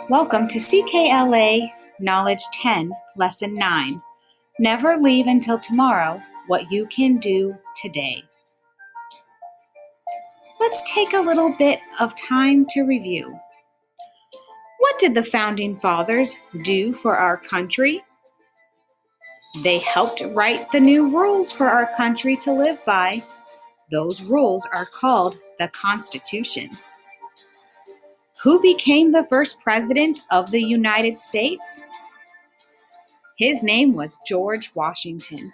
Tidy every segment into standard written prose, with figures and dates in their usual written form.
Welcome to CKLA Knowledge 10, Lesson 9. Never leave until tomorrow what you can do today. Let's take a little bit of time to review. What did the Founding Fathers do for our country? They helped write the new rules for our country to live by. Those rules are called the Constitution. Who became the first president of the United States? His name was George Washington.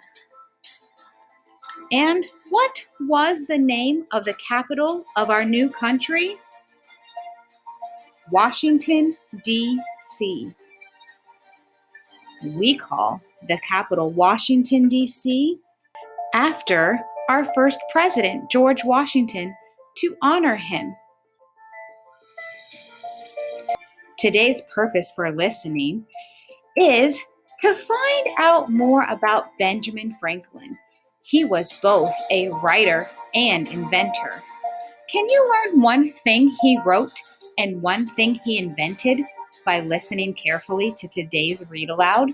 And what was the name of the capital of our new country? Washington, D.C. We call the capital Washington, D.C. after our first president, George Washington, to honor him. Today's purpose for listening is to find out more about Benjamin Franklin. He was both a writer and inventor. Can you learn one thing he wrote and one thing he invented by listening carefully to today's read aloud?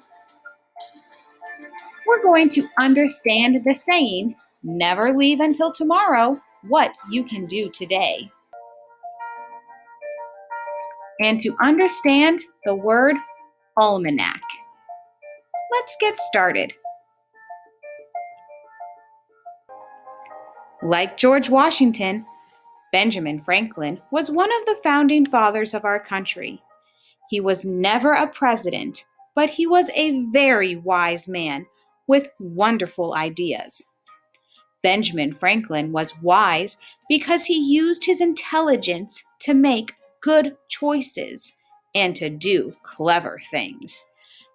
We're going to understand the saying, never leave until tomorrow what you can do today. And to understand the word almanac. Let's get started. Like George Washington, Benjamin Franklin was one of the founding fathers of our country. He was never a president, but he was a very wise man with wonderful ideas. Benjamin Franklin was wise because he used his intelligence to make good choices and to do clever things.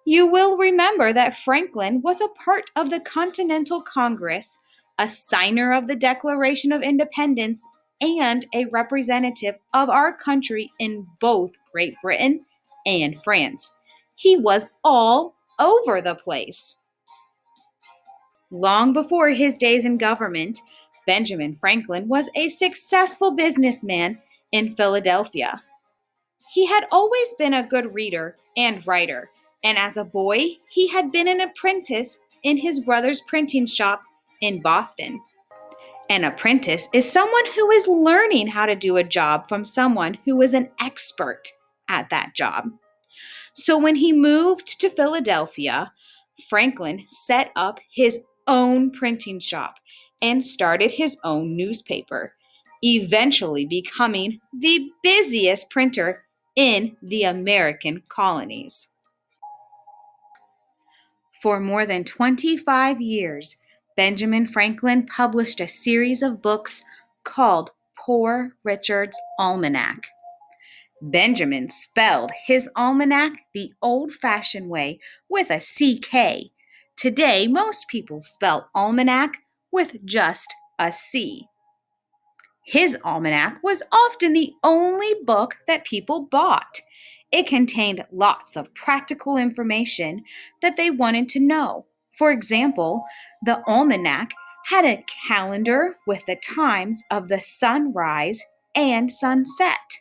You will remember that Franklin was a part of the Continental Congress, a signer of the Declaration of Independence, and a representative of our country in both Great Britain and France. He was all over the place. Long before his days in government, Benjamin Franklin was a successful businessman in Philadelphia. He had always been a good reader and writer, and as a boy, he had been an apprentice in his brother's printing shop in Boston. An apprentice is someone who is learning how to do a job from someone who is an expert at that job. So when he moved to Philadelphia, Franklin set up his own printing shop and started his own newspaper, eventually becoming the busiest printer in the American colonies. For more than 25 years, Benjamin Franklin published a series of books called Poor Richard's Almanac. Benjamin spelled his almanac the old-fashioned way with a CK. Today, most people spell almanac with just a C. His almanac was often the only book that people bought. It contained lots of practical information that they wanted to know. For example, the almanac had a calendar with the times of the sunrise and sunset.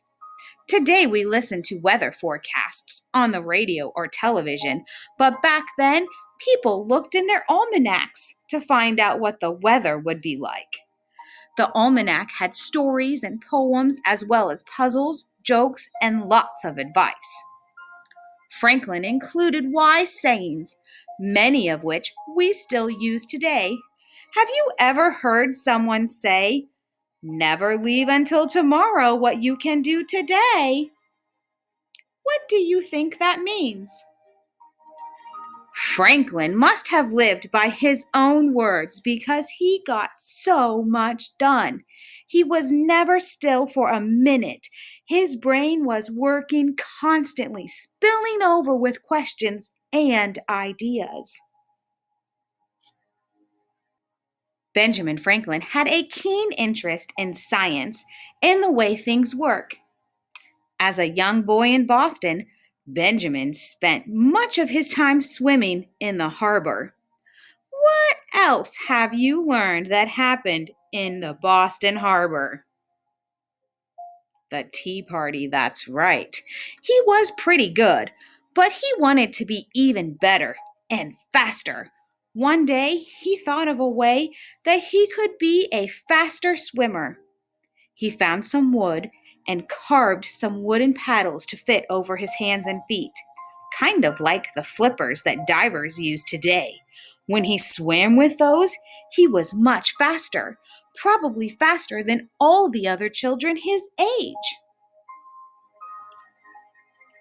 Today we listen to weather forecasts on the radio or television, but back then people looked in their almanacs to find out what the weather would be like. The almanac had stories and poems as well as puzzles, jokes, and lots of advice. Franklin included wise sayings, many of which we still use today. Have you ever heard someone say, "Never leave until tomorrow what you can do today"? What do you think that means? Franklin must have lived by his own words because he got so much done. He was never still for a minute. His brain was working constantly, spilling over with questions and ideas. Benjamin Franklin had a keen interest in science and the way things work. As a young boy in Boston, Benjamin spent much of his time swimming in the harbor. What else have you learned that happened in the Boston Harbor? The Tea Party, that's right. He was pretty good, but he wanted to be even better and faster. One day, he thought of a way that he could be a faster swimmer. He found some wood and carved some wooden paddles to fit over his hands and feet, kind of like the flippers that divers use today. When he swam with those, he was much faster, probably faster than all the other children his age.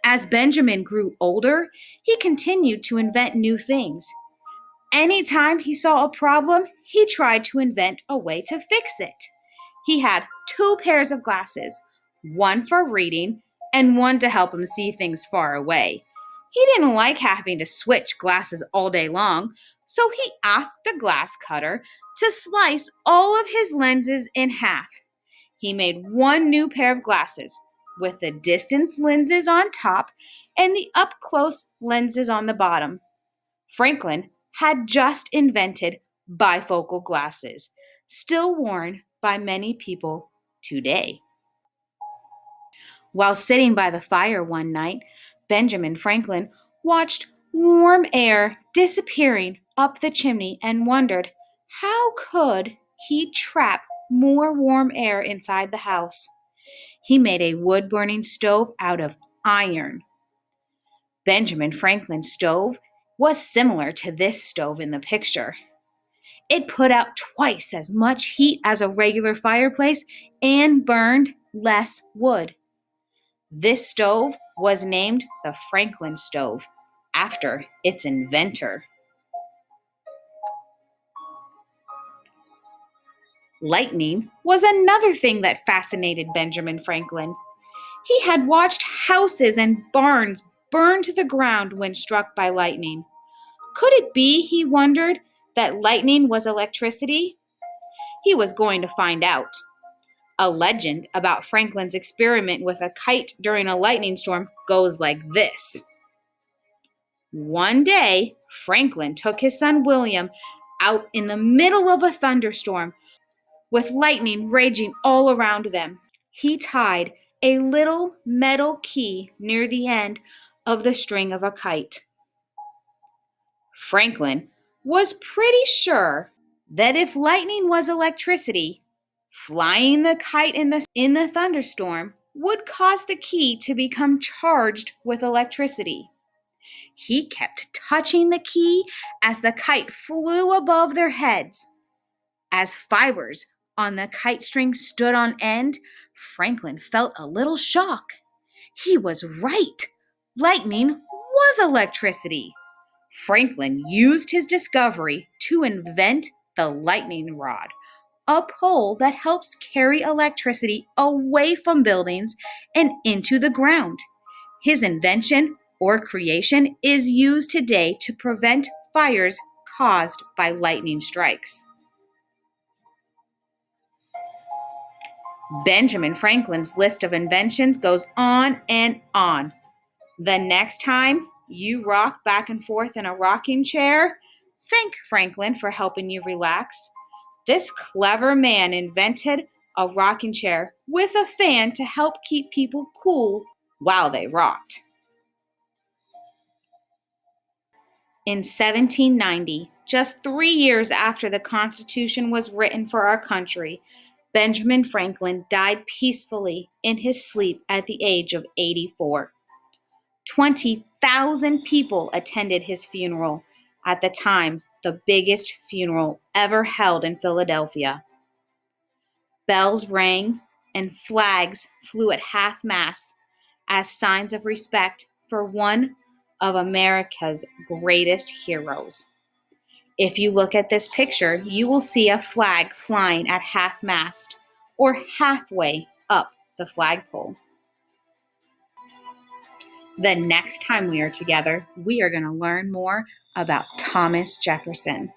As Benjamin grew older, he continued to invent new things. Anytime he saw a problem, he tried to invent a way to fix it. He had two pairs of glasses, one for reading and one to help him see things far away. He didn't like having to switch glasses all day long, so he asked a glass cutter to slice all of his lenses in half. He made one new pair of glasses with the distance lenses on top and the up close lenses on the bottom. Franklin had just invented bifocal glasses, still worn by many people today. While sitting by the fire one night, Benjamin Franklin watched warm air disappearing up the chimney and wondered how could he trap more warm air inside the house. He made a wood-burning stove out of iron. Benjamin Franklin's stove was similar to this stove in the picture. It put out twice as much heat as a regular fireplace and burned less wood. This stove was named the Franklin stove after its inventor. Lightning was another thing that fascinated Benjamin Franklin. He had watched houses and barns burn to the ground when struck by lightning. Could it be, he wondered, that lightning was electricity? He was going to find out. A legend about Franklin's experiment with a kite during a lightning storm goes like this. One day, Franklin took his son William out in the middle of a thunderstorm with lightning raging all around them. He tied a little metal key near the end of the string of a kite. Franklin was pretty sure that if lightning was electricity, flying the kite in the thunderstorm would cause the key to become charged with electricity. He kept touching the key as the kite flew above their heads. As fibers on the kite string stood on end, Franklin felt a little shock. He was right. Lightning was electricity. Franklin used his discovery to invent the lightning rod, a pole that helps carry electricity away from buildings and into the ground. His invention or creation is used today to prevent fires caused by lightning strikes. Benjamin Franklin's list of inventions goes on and on. The next time you rock back and forth in a rocking chair, thank Franklin for helping you relax. This clever man invented a rocking chair with a fan to help keep people cool while they rocked. In 1790, just 3 years after the Constitution was written for our country, Benjamin Franklin died peacefully in his sleep at the age of 84. 20,000 people attended his funeral, at the time the biggest funeral ever held in Philadelphia. Bells rang and flags flew at half-mast as signs of respect for one of America's greatest heroes. If you look at this picture, you will see a flag flying at half-mast or halfway up the flagpole. The next time we are together, we are going to learn more about Thomas Jefferson.